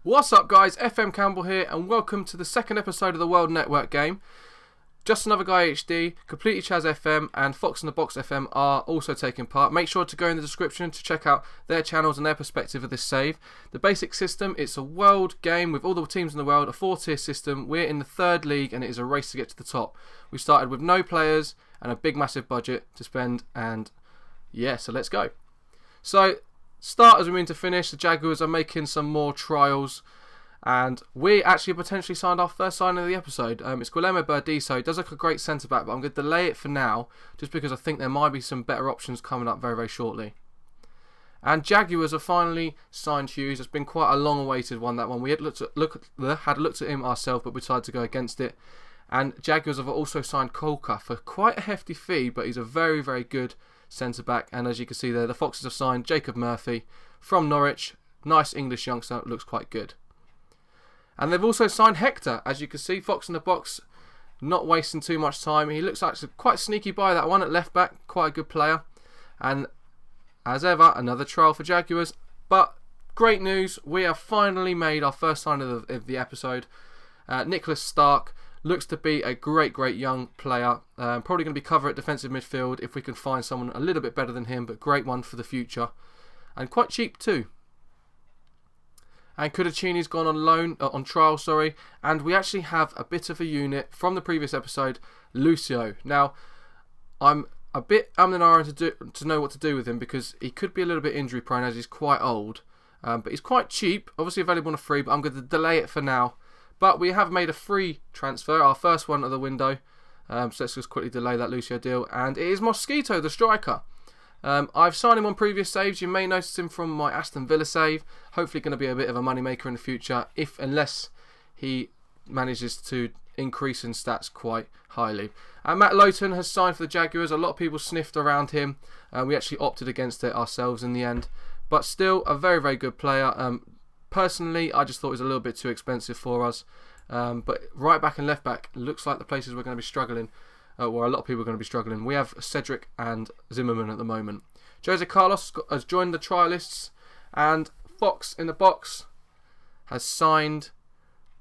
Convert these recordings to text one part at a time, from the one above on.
What's up guys, FM Campbell here and welcome to the second episode of the World Network game. JustAnotherGuyHD, CompletelyChaz FM and FoxInTheBox FM are also taking part. Make sure to go in the description to check out their channels and their perspective of this save. The basic system, it's a world game with all the teams in the world, a 4-tier system. We're in the third league and it is a race to get to the top. We started with no players and a big massive budget to spend, and yeah, so let's go. So start as we mean to finish. The Jaguars are making some more trials, and we actually potentially signed our first signing of the episode. It's Guillermo Burdizo. He does look a great centre back, but I'm going to delay it for now just because I think there might be some better options coming up very, very shortly. And Jaguars have finally signed Hughes. It's been quite a long-awaited one, that one. We had looked at him ourselves, but we decided to go against it. And Jaguars have also signed Kolka for quite a hefty fee, but he's a very, very good centre back. And as you can see there, the Foxes have signed Jacob Murphy from Norwich. Nice English youngster, looks quite good. And they've also signed Hector, as you can see. FoxInTheBox not wasting too much time. He looks like quite sneaky by that one at left back, quite a good player. And as ever, another trial for Jaguars. But great news, we have finally made our first sign of the episode. Nicholas Stark looks to be a great young player. Probably going to be cover at defensive midfield if we can find someone a little bit better than him, but great one for the future. And quite cheap too. And Kudachini's gone on loan, on trial, sorry. And we actually have a bit of a unit from the previous episode, Lucio. Now, I'm a bit and ahhing to know what to do with him because he could be a little bit injury prone as he's quite old. But he's quite cheap, obviously available on a free, but I'm going to delay it for now. But we have made a free transfer, our first one of the window. So let's just quickly delay that Lucio deal. And it is Mosquito, the striker. I've signed him on previous saves. You may notice him from my Aston Villa save. Hopefully going to be a bit of a moneymaker in the future, unless he manages to increase in stats quite highly. And Matt Lowton has signed for the Jaguars. A lot of people sniffed around him. We actually opted against it ourselves in the end. But still, a very, very good player. Personally, I just thought it was a little bit too expensive for us. But right back and left back looks like the places we're going to be struggling. Where a lot of people are going to be struggling. We have Cedric and Zimmerman at the moment. Jose Carlos has joined the trialists, and FoxInTheBox has signed,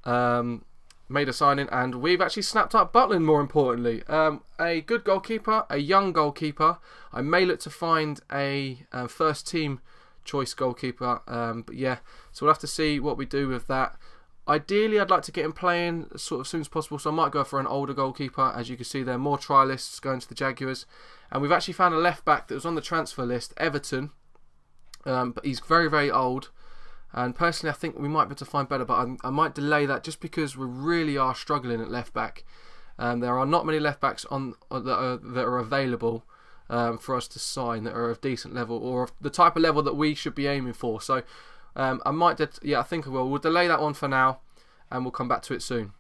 made a signing, and we've actually snapped up Butlin. More importantly, a good goalkeeper, a young goalkeeper. I may look to find a first team choice goalkeeper, but yeah, so we'll have to see what we do with that. Ideally, I'd like to get him playing sort of as soon as possible, so I might go for an older goalkeeper. As you can see, there are more trialists going to the Jaguars. And we've actually found a left-back that was on the transfer list, Everton. But he's very, very old. And personally, I think we might be able to find better, but I might delay that just because we really are struggling at left-back. There are not many left-backs that are available for us to sign that are of decent level, or of the type of level that we should be aiming for. So I might, I think I will. We'll delay that one for now, and we'll come back to it soon.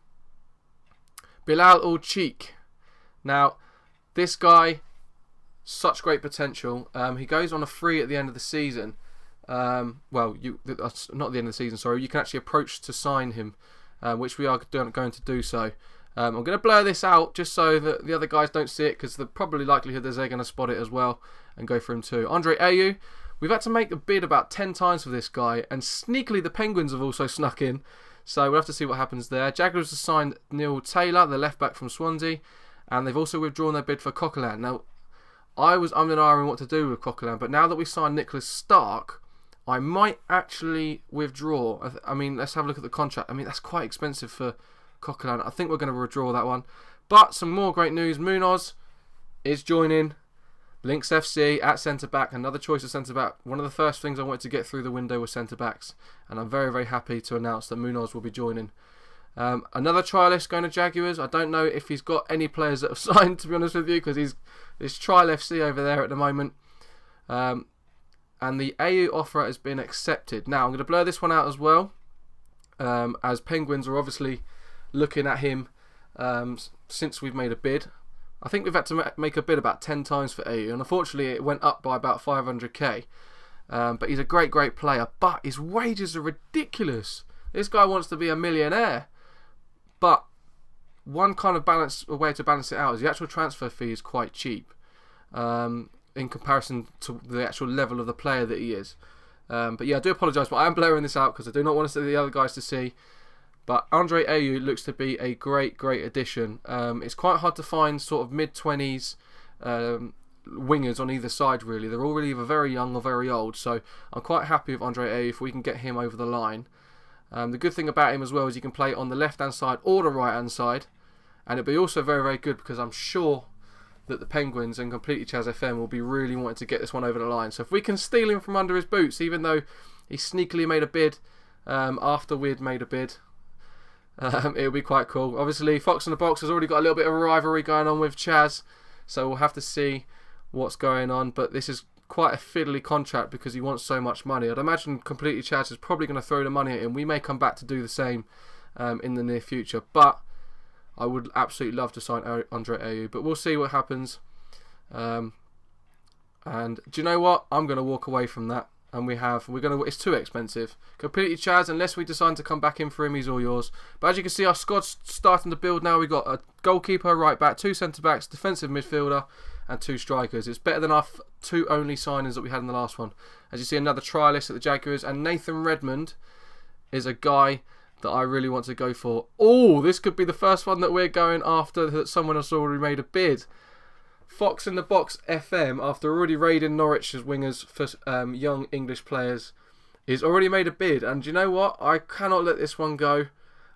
Bilal Cheek. Now, this guy, such great potential. He goes on a free at the end of the season. Well, not the end of the season, sorry. You can actually approach to sign him, which we are going to do so. I'm going to blur this out just so that the other guys don't see it, because the probably likelihood is they're going to spot it as well and go for him too. Andre Ayew. We've had to make a bid about 10 times for this guy, and sneakily the Penguins have also snuck in, so we'll have to see what happens there. Jaguars have signed Neil Taylor, the left back from Swansea, and they've also withdrawn their bid for Coquelin. Now, I was ahhing what to do with Coquelin, but now that we've signed Nicholas Stark, I might actually withdraw. I mean, let's have a look at the contract. I mean, that's quite expensive for Coquelin. I think we're going to withdraw that one. But some more great news. Munoz is joining Lynx FC at centre-back, another choice of centre-back. One of the first things I wanted to get through the window was centre-backs, and I'm very, very happy to announce that Munoz will be joining. Another trialist going to Jaguars. I don't know if he's got any players that have signed, to be honest with you, because he's trial FC over there at the moment. And the AU offer has been accepted. Now, I'm going to blur this one out as well, as Penguins are obviously looking at him since we've made a bid. I think we've had to make a bid about 10 times for AU, and unfortunately it went up by about 500k. But he's a great player, but his wages are ridiculous. This guy wants to be a millionaire. But one kind of way to balance it out is the actual transfer fee is quite cheap in comparison to the actual level of the player that he is. But yeah, I do apologise, but I am blurring this out because I do not want the other guys to see. But Andre Ayew looks to be a great addition. It's quite hard to find sort of mid-20s wingers on either side, really. They're all really either very young or very old. So I'm quite happy with Andre Ayew if we can get him over the line. The good thing about him as well is he can play on the left-hand side or the right-hand side. And it'll be also very good because I'm sure that the Penguins and CompletelyChaz FM will be really wanting to get this one over the line. So if we can steal him from under his boots, even though he sneakily made a bid after we'd made a bid, it'll be quite cool. Obviously, FoxInTheBox has already got a little bit of a rivalry going on with Chaz, so we'll have to see what's going on. But this is quite a fiddly contract because he wants so much money. I'd imagine CompletelyChaz is probably going to throw the money at him. We may come back to do the same in the near future, but I would absolutely love to sign Andre Ayew, but we'll see what happens. And do you know what? I'm going to walk away from that. And it's too expensive. CompletelyChaz, unless we decide to come back in for him, he's all yours. But as you can see, our squad's starting to build now. We've got a goalkeeper, right back, 2 centre backs, defensive midfielder, and 2 strikers. It's better than our 2 only signings that we had in the last one. As you see, another trialist at the Jaguars, and Nathan Redmond is a guy that I really want to go for. Oh, this could be the first one that we're going after that someone has already made a bid. FoxInTheBox FM, after already raiding Norwich's wingers for young English players, is already made a bid. And do you know what? I cannot let this one go.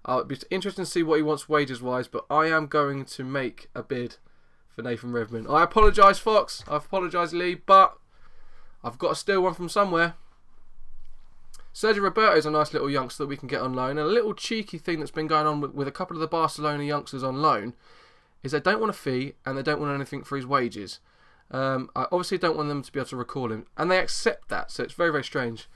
It'll be interesting to see what he wants wages-wise, but I am going to make a bid for Nathan Redmond. I apologise, Fox. I apologise, Lee, but I've got to steal one from somewhere. Sergio Roberto is a nice little youngster that we can get on loan. And a little cheeky thing that's been going on with a couple of the Barcelona youngsters on loan is they don't want a fee and they don't want anything for his wages. I obviously don't want them to be able to recall him, and they accept that, so it's very strange.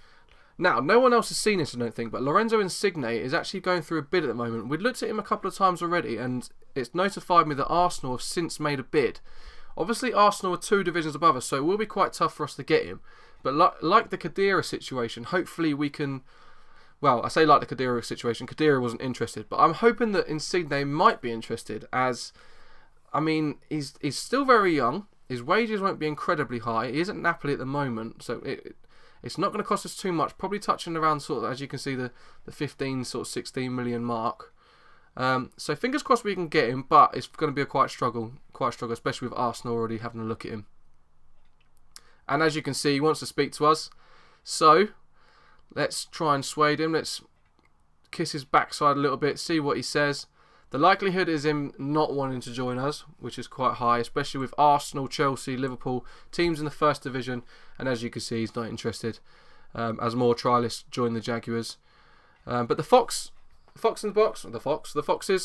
Now, no one else has seen this, I don't think, but Lorenzo Insigne is actually going through a bid at the moment. We'd looked at him a couple of times already, and it's notified me that Arsenal have since made a bid. Obviously, Arsenal are 2 divisions above us, so it will be quite tough for us to get him. But like the Khedira situation, hopefully we can... Well, I say like the Khedira situation. Khedira wasn't interested, but I'm hoping that Insigne might be interested, as... I mean, he's still very young. His wages won't be incredibly high. He isn't Napoli at the moment, so it's not going to cost us too much. Probably touching around sort of, as you can see, the 15, sort of 16 million mark. So fingers crossed we can get him, but it's going to be a quite struggle, especially with Arsenal already having a look at him. And as you can see, he wants to speak to us. So let's try and sway him. Let's kiss his backside a little bit, see what he says. The likelihood is him not wanting to join us, which is quite high, especially with Arsenal, Chelsea, Liverpool, teams in the first division. And as you can see, he's not interested, as more trialists join the Jaguars. But the Foxes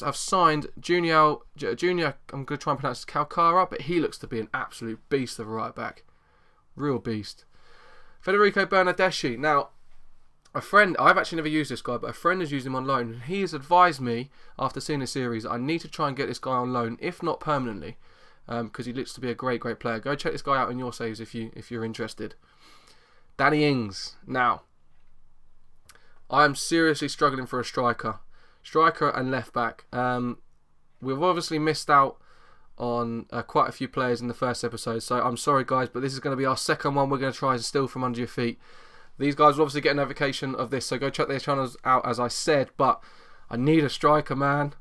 have signed Junior, I'm going to try and pronounce it, Calcara, but he looks to be an absolute beast of a right back. Real beast. Federico Bernardeschi. Now, a friend, I've actually never used this guy, but a friend has used him on loan. And he has advised me, after seeing the series, that I need to try and get this guy on loan, if not permanently, because he looks to be a great player. Go check this guy out in your saves if you're interested. Danny Ings. Now, I am seriously struggling for a striker and left back. We've obviously missed out on quite a few players in the first episode, so I'm sorry guys, but this is going to be our second one we're going to try and steal from under your feet. These guys will obviously get a notification of this, so go check their channels out, as I said, but I need a striker, man.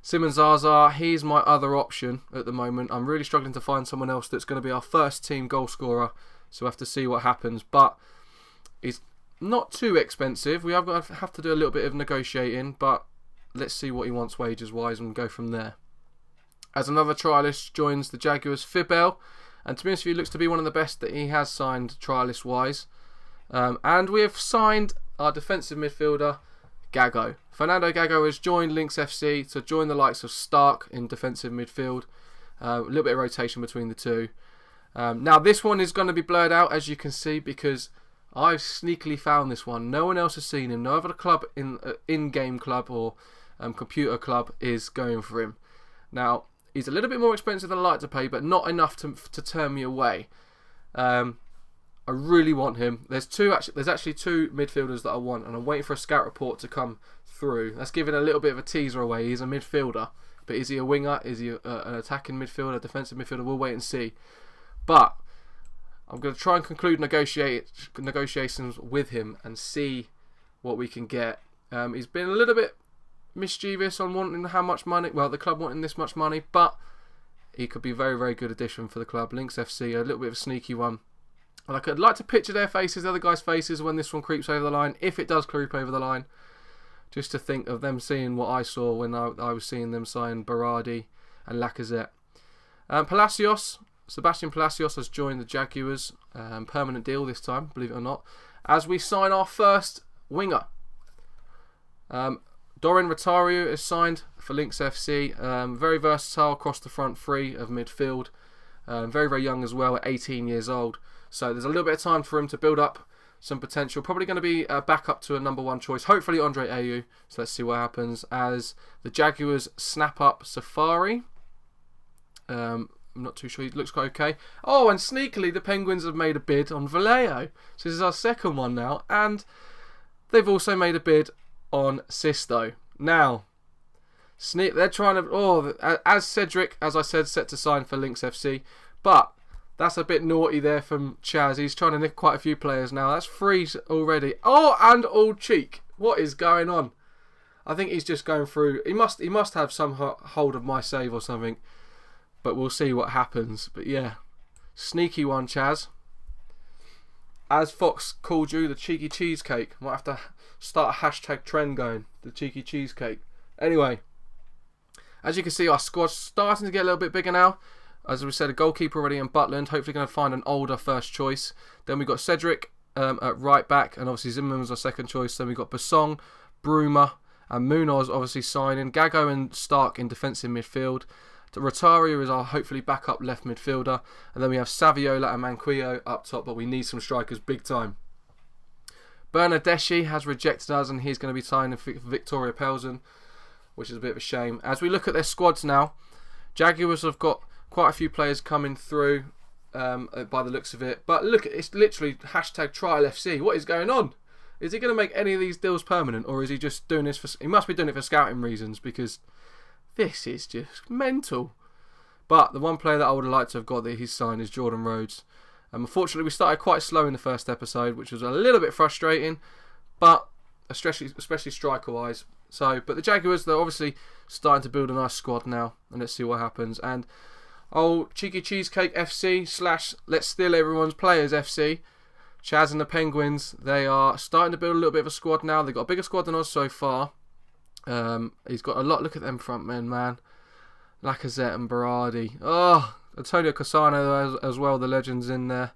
Simon Zaza, he's my other option at the moment. I'm really struggling to find someone else that's going to be our first team goal scorer, so we'll have to see what happens, but it's not too expensive. We have to do a little bit of negotiating, but let's see what he wants wages-wise and go from there. As another trialist joins the Jaguars, Fibel, and to be honest with you, looks to be one of the best that he has signed trialist-wise. And we have signed our defensive midfielder, Gago. Fernando Gago has joined Lynx FC to join the likes of Stark in defensive midfield. A little bit of rotation between the two. Now this one is going to be blurred out, as you can see, because I've sneakily found this one. No one else has seen him. No other club, in-game club or computer club, is going for him. Now, he's a little bit more expensive than I like to pay, but not enough to turn me away. I really want him. There's actually 2 midfielders that I want, and I'm waiting for a scout report to come through. That's giving a little bit of a teaser away. He's a midfielder, but is he a winger? Is he an attacking midfielder, defensive midfielder? We'll wait and see. But I'm going to try and conclude negotiations with him and see what we can get. He's been a little bit mischievous on wanting how much money. Well, the club wanting this much money, but he could be a very, very good addition for the club. Links FC, a little bit of a sneaky one. And I'd like to picture their faces, the other guys' faces, when this one creeps over the line, if it does creep over the line. Just to think of them seeing what I saw when I was seeing them sign Berardi and Lacazette. Sebastian Palacios has joined the Jaguars. Permanent deal this time, believe it or not. As we sign our first winger. Dorin Rotario is signed for Links FC. Very versatile across the front three of midfield. Very, very young as well, at 18 years old. So there's a little bit of time for him to build up some potential. Probably going to be back up to a number one choice. Hopefully Andre Ayew. So let's see what happens as the Jaguars snap up Safari. I'm not too sure. He looks quite okay. Oh, and sneakily the Penguins have made a bid on Vallejo. So this is our second one now. And they've also made a bid on Sisto. Now, they're trying to... as Cedric, as I said, set to sign for Links FC. But that's a bit naughty there from Chaz. He's trying to nick quite a few players now. That's free already. Oh, and all cheek. What is going on? I think he's just going through... He must have some hold of my save or something. But we'll see what happens. But yeah, sneaky one, Chaz. As Fox called you, the cheeky cheesecake. Might have to start a hashtag trend going. The cheeky cheesecake. Anyway, as you can see, our squad's starting to get a little bit bigger now. As we said, a goalkeeper already in Butland. Hopefully going to find an older first choice. Then we've got Cedric at right back. And obviously Zimmerman was our second choice. Then we've got Basong, Bruma and Munoz obviously signing. Gago and Stark in defensive midfield. Rotario is our hopefully backup left midfielder. And then we have Saviola and Manquillo up top. But we need some strikers big time. Bernardeschi has rejected us and he's going to be signing for Victoria Pelzen, which is a bit of a shame. As we look at their squads now, Jaguars have got quite a few players coming through by the looks of it. But look, it's literally hashtag trial FC. What is going on? Is he going to make any of these deals permanent, or is he just doing this for... He must be doing it for scouting reasons, because this is just mental. But the one player that I would have liked to have got that he's signed is Jordan Rhodes. Unfortunately, we started quite slow in the first episode, which was a little bit frustrating, but especially striker-wise. But the Jaguars, they're obviously starting to build a nice squad now, and let's see what happens. And Cheeky Cheesecake FC / Let's Steal Everyone's Players FC, Chaz and the Penguins, they are starting to build a little bit of a squad now. They've got a bigger squad than us so far. He's got a lot. Look at them front men, man. Lacazette and Berardi. Oh, Antonio Cassano as well, the legends in there.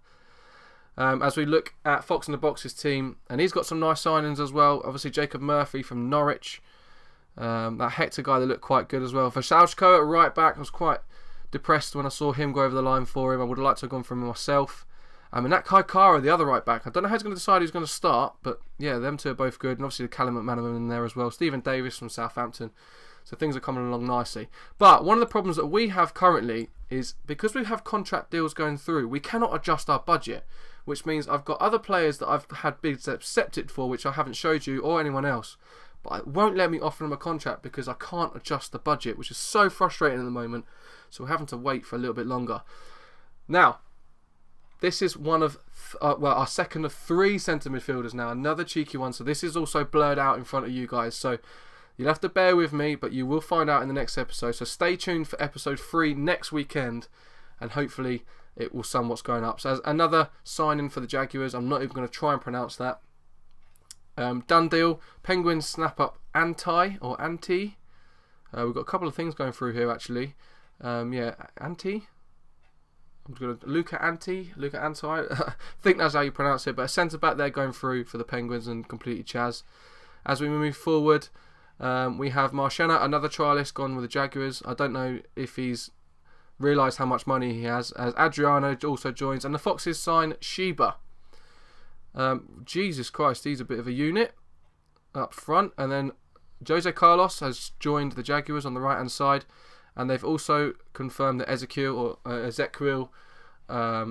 As we look at FoxInTheBox's team, and he's got some nice signings as well. Obviously, Jacob Murphy from Norwich. That Hector guy, that looked quite good as well. For Salchko at right back, I was quite depressed when I saw him go over the line for him. I would have liked to have gone for him myself. And that Kai Kara, the other right back, I don't know how he's going to decide who's going to start, but yeah, them two are both good. And obviously, the Callum McManaman in there as well. Stephen Davis from Southampton. So things are coming along nicely. But one of the problems that we have currently is because we have contract deals going through, we cannot adjust our budget. Which means I've got other players that I've had bids accepted for, which I haven't showed you or anyone else. But it won't let me offer them a contract because I can't adjust the budget, which is so frustrating at the moment. So we're having to wait for a little bit longer. Now, this is one of, our second of 3 centre midfielders now. Another cheeky one. So this is also blurred out in front of you guys. So you'll have to bear with me, but you will find out in the next episode. So stay tuned for episode 3 next weekend. And hopefully it will sum what's going up. So as another signing for the Jaguars. I'm not even going to try and pronounce that. Done deal. Penguins snap up Anti. We've got a couple of things going through here actually. Anti. I'm going to Luca Anti. I think that's how you pronounce it. But a centre back there going through for the Penguins and completely Chaz. As we move forward, we have Marchena, another trialist gone with the Jaguars. I don't know if he's realised how much money he has, as Adriano also joins, and the Foxes sign Sheba. Jesus Christ, he's a bit of a unit up front. And then Jose Carlos has joined the Jaguars on the right hand side, and they've also confirmed that Ezequiel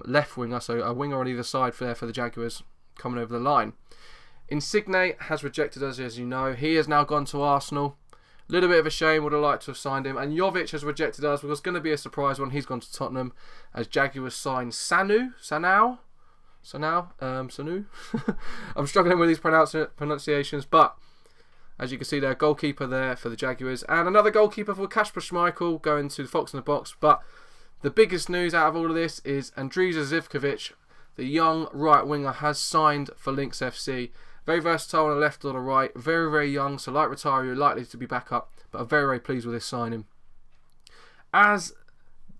left winger, so a winger on either side for the Jaguars coming over the line. Insigne has rejected us, as you know. He has now gone to Arsenal. A little bit of a shame, would have liked to have signed him. And Jovic has rejected us. It was going to be a surprise one. He's gone to Tottenham as Jaguars sign Sanau. Sanu. I'm struggling with these pronunciations, but as you can see there, goalkeeper there for the Jaguars, and another goalkeeper for Kasper Schmeichel going to the Fox in the Box. But the biggest news out of all of this is Andrija Zivkovic, the young right winger, has signed for Lynx FC. Very versatile on the left or the right, very, very young, so like Rotario, likely to be back up, but I'm very, very pleased with this signing. As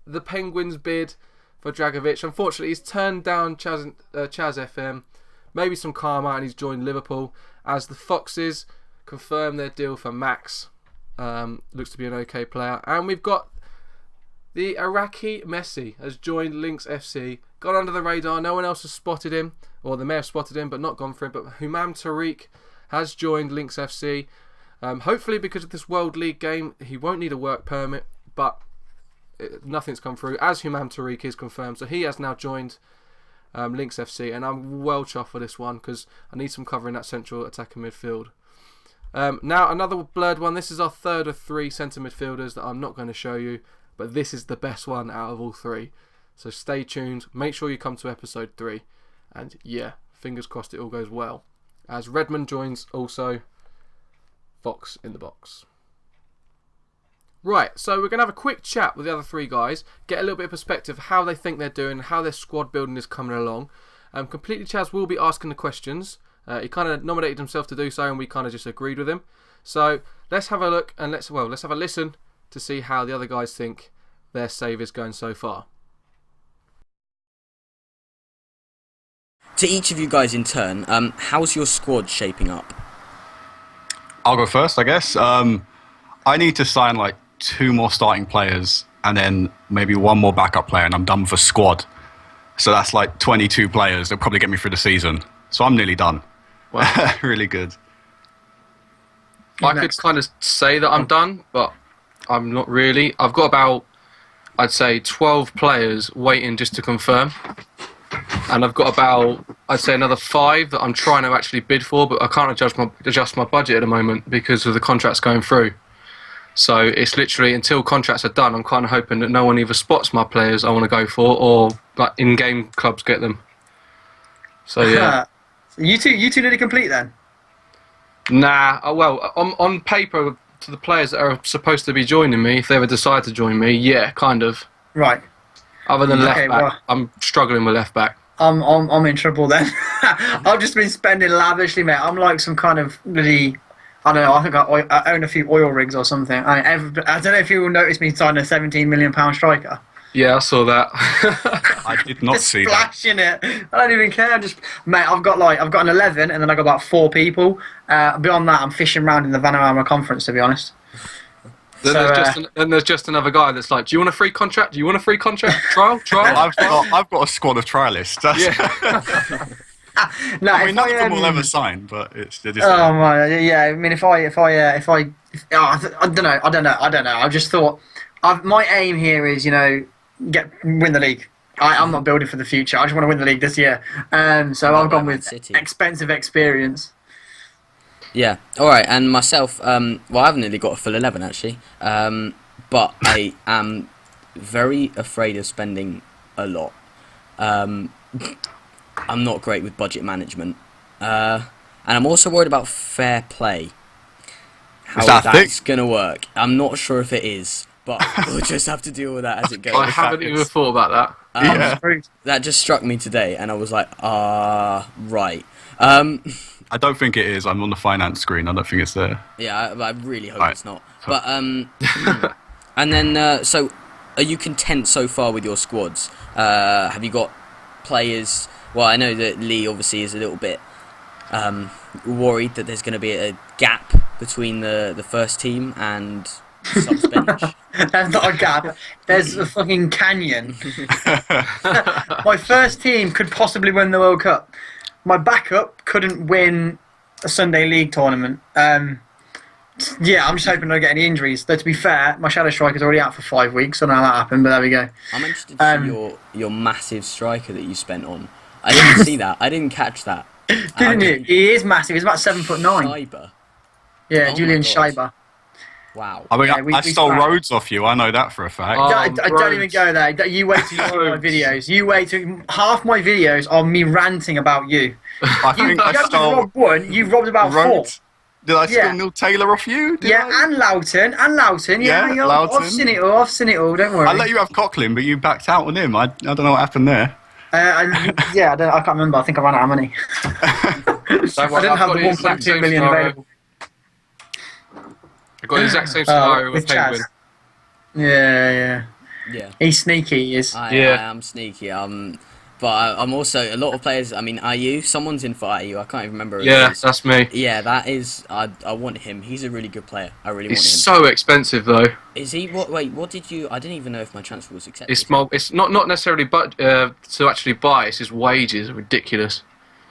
the Penguins bid for Dragovic, unfortunately he's turned down Chaz FM, maybe some karma, and he's joined Liverpool, as the Foxes confirm their deal for Max. Looks to be an okay player. And we've got the Iraqi Messi has joined Lynx FC, gone under the radar, no one else has spotted him, or they may have spotted him but not gone for him, but Humam Tariq has joined Lynx FC. Hopefully because of this World League game he won't need a work permit, but nothing's come through, as Humam Tariq is confirmed, so he has now joined Lynx FC, and I'm well chuffed for this one because I need some cover in that central attacking midfield. Now another blurred one. This is our third of 3 centre midfielders that I'm not going to show you, but this is the best one out of all 3. So stay tuned, make sure you come to episode 3, and yeah, fingers crossed it all goes well, as Redmond joins also Fox in the Box. Right, so we're going to have a quick chat with the other 3 guys, get a little bit of perspective how they think they're doing, how their squad building is coming along. Completely Chaz will be asking the questions. He kind of nominated himself to do so, and we kind of just agreed with him. So let's have a look and let's have a listen to see how the other guys think their save is going so far. To each of you guys in turn, how's your squad shaping up? I'll go first, I guess. I need to sign like 2 more starting players and then maybe 1 more backup player, and I'm done for squad. So that's like 22 players that'll probably get me through the season. So I'm nearly done. Wow. Really good. I could kind of say that I'm done, but I'm not really. I've got about, I'd say, 12 players waiting just to confirm. And I've got about, I'd say, another 5 that I'm trying to actually bid for, but I can't adjust my budget at the moment because of the contracts going through. So it's literally until contracts are done, I'm kind of hoping that no one either spots my players I want to go for, or like in-game clubs get them. So yeah. You two nearly complete then? Nah, well, on paper, to the players that are supposed to be joining me, if they ever decide to join me, yeah, kind of. Right. Other than left back, well, I'm struggling with left back. I'm in trouble then. I've just been spending lavishly, mate. I'm like some kind of really, I don't know, I think I own a few oil rigs or something. I don't know if you will notice me signing a £17 million striker. Yeah, I saw that. I did not see that. Splashing it. I don't even care. Mate, I've got an 11, and then I've got about 4 people. Beyond that, I'm fishing around in the Vanarama conference, to be honest. Then there's just another guy that's like, do you want a free contract? Do you want a free contract? Trial? I've got a squad of trialists. Yeah. No, I mean, none of them will ever sign, but it's. Oh my, yeah. I mean, if I don't know. I just thought, my aim here is, win the league. I'm not building for the future. I just want to win the league this year. So I've gone with expensive experience. Yeah. All right. And myself, well, I haven't really got a full 11 actually, but I am very afraid of spending a lot. I'm not great with budget management, and I'm also worried about fair play. How that's gonna work, I'm not sure if it is, but we'll just have to deal with that as it goes. I haven't even thought about that. That just struck me today, and I was like, right. I don't think it is. I'm on the finance screen. I don't think it's there. Yeah, I really hope it's not. But and then, so are you content so far with your squads? Have you got players? Well, I know that Lee obviously is a little bit worried that there's going to be a gap between the first team and subs bench. That's not a gap. There's a fucking canyon. My first team could possibly win the World Cup. My backup couldn't win a Sunday League tournament. Yeah, I'm just hoping I don't get any injuries. Though, to be fair, my shadow striker's already out for 5 weeks. I don't know how that happened, but there we go. I'm interested to see your massive striker that you spent on. I didn't see that. I didn't catch that. Didn't you? He is massive. He's about 7'9". Scheiber. Yeah, Julian Scheiber. Wow. I mean, Yeah, we I stole smashed. roads off you. I know that for a fact. Oh. I don't even go there. You wait till you see my videos. You wait till half my videos are me ranting about you. I You think I haven't stole robbed one. You robbed about four. roads. Did I steal Yeah. Neil Taylor off you? Did Yeah, I? and Loughton. Yeah, Yeah, I've Loughton. seen it all. I've seen it all. Don't worry. I let you have Coughlin, but you backed out on him. I don't know what happened there. I can't remember. I think I ran out of money. Don't worry, I didn't I've have got the exact 1.2 same million scenario. available. I've got the exact same scenario with with Chaz. Penguin. Yeah. Yeah. He's sneaky, he is. I am sneaky. But I'm also a lot of players. I mean, IU. Someone's in for IU. I can't even remember. Who Yeah, it is. that's me. Yeah, that is. I want him. He's a really good player. I really It's want him. so expensive though. Is he? What did you? I didn't even know if my transfer was accepted. It's not necessarily but to actually buy. It's his wages are ridiculous.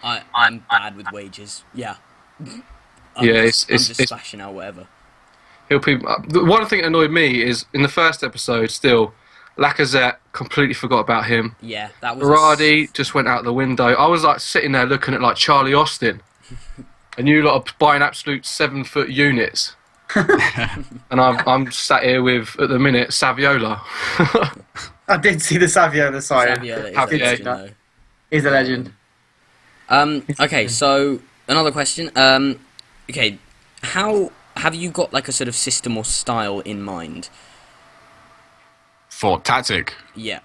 I'm bad with wages. Yeah. I'm It's just splashing out whatever. The one thing that annoyed me is in the first episode. Still, Lacazette, completely forgot about him. Yeah, that was. Berardi just went out the window. I was like sitting there looking at like Charlie Austin, and you lot are buying absolute 7-foot units, and I'm sat here with at the minute Saviola. I did see the Saviola side. Saviola is Have a you? legend, though. He's a legend. Okay, so another question. Okay, how have you got like a sort of system or style in mind? For tactic. Yeah.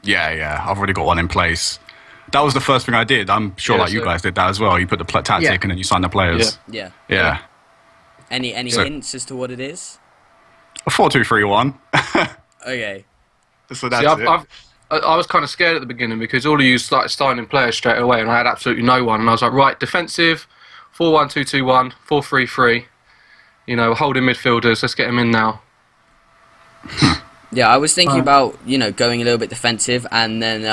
Yeah. I've already got one in place. That was the first thing I did. I'm sure Yeah, like you guys did that as well. You put the tactic Yeah. and then you sign the players. Yeah. Yeah. Any So- hints as to what it is? A 4-2-3-1. Okay. So that's See, it. I was kind of scared at the beginning because all of you started signing players straight away, and I had absolutely no one. And I was like, right, defensive, 4-1-2-2-1, 4-3-3. You know, holding midfielders. Let's get them in now. Yeah, I was thinking about going a little bit defensive, and then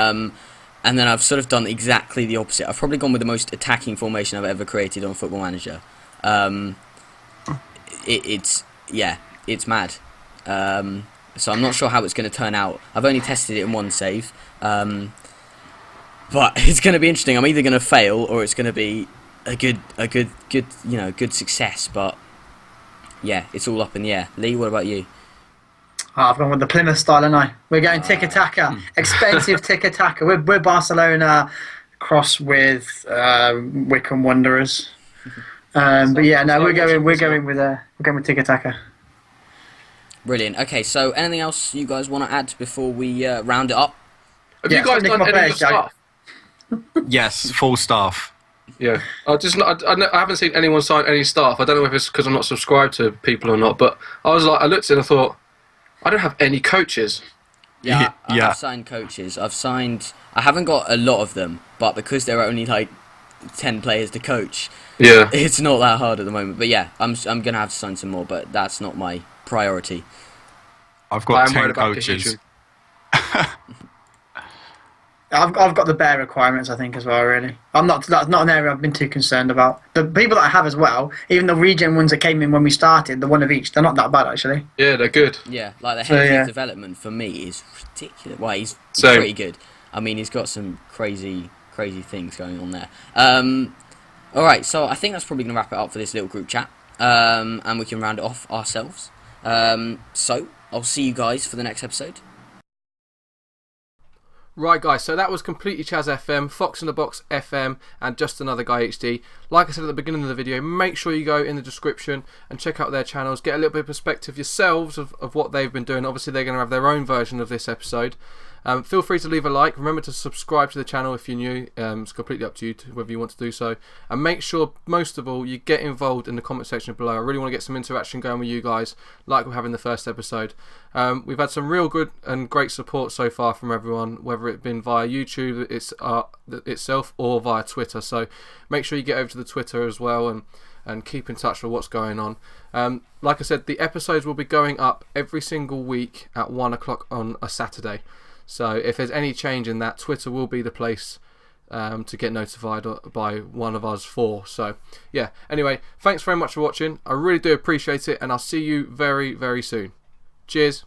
I've sort of done exactly the opposite. I've probably gone with the most attacking formation I've ever created on Football Manager. It's mad. So I'm not sure how it's going to turn out. I've only tested it in one save, but it's going to be interesting. I'm either going to fail or it's going to be a good success. But yeah, it's all up in the air. Lee, what about you? I've gone with the Plymouth style, and we're going tiki-taka, expensive tiki-taka. We're Barcelona cross with Wycombe Wanderers. But yeah, no, we're going with tiki-taka. Brilliant. Okay, so anything else you guys want to add before we round it up? Have Yeah, you guys Nick done any of Mopez, the stuff? Yes, full staff. Yeah, I haven't seen anyone sign any staff. I don't know if it's because I'm not subscribed to people or not, but I looked at it and I thought, I don't have any coaches. Yeah, Yeah. I've signed coaches. I haven't got a lot of them, but because there are only like 10 players to coach, Yeah. it's not that hard at the moment. But yeah, I'm gonna have to sign some more, but that's not my priority. I've got I'm worried 10 about coaches. Kahitru. I've got the bare requirements, I think, as well. Really, that's not an area I've been too concerned about. The people that I have as well, even the regen ones that came in when we started, the one of each, they're not that bad actually. Yeah, they're good. Yeah, like the So, head of yeah. development for me is ridiculous. Well, he's Same. pretty good. I mean, he's got some crazy things going on there. All right, so I think that's probably gonna wrap it up for this little group chat, and we can round it off ourselves. So I'll see you guys for the next episode. Right, guys, so that was CompletelyChaz FM, FoxInTheBox FM, and JustAnotherGuyHD. Like I said at the beginning of the video, make sure you go in the description and check out their channels, get a little bit of perspective yourselves of what they've been doing. Obviously, they're going to have their own version of this episode. Feel free to leave a like. Remember to subscribe to the channel if you're new. It's completely up to you whether you want to do so. And make sure, most of all, you get involved in the comment section below. I really want to get some interaction going with you guys, like we're having the first episode. We've had some real good and great support so far from everyone, whether it's been via YouTube itself or via Twitter. So make sure you get over to the Twitter as well and keep in touch with what's going on. Like I said, the episodes will be going up every single week at 1 o'clock on a Saturday. So if there's any change in that, Twitter will be the place to get notified by one of us four. So yeah, anyway, thanks very much for watching. I really do appreciate it, and I'll see you very, very soon. Cheers.